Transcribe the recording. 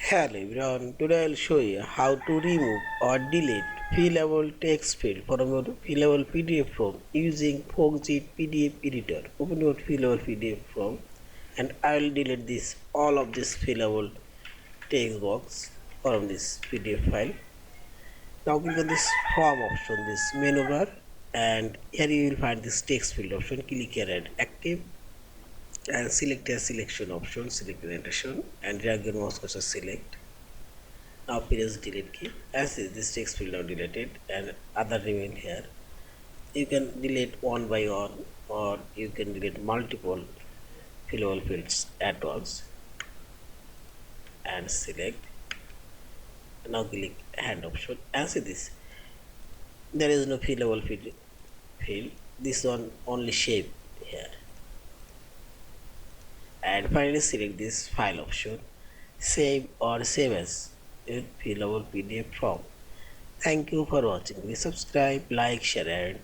Hello everyone, today I'll show you how to remove or delete fillable text field from your fillable PDF form using Foxit PDF Editor. Open your fillable PDF form and I'll delete this all of this fillable text box from this PDF file. Now click on this form option, this menu bar, and here you will find this text field option. Click here and active and select a selection option, select orientation and drag your mouse cursor select. Now press delete key. As this text field now deleted and other remain here. You can delete one by one or you can delete multiple fillable fields at once and select. Now click hand option. As this, there is no fillable field. This one only shape here. And finally select this file option, save or save as in fillable PDF form. Thank you for watching. Please subscribe, like, share and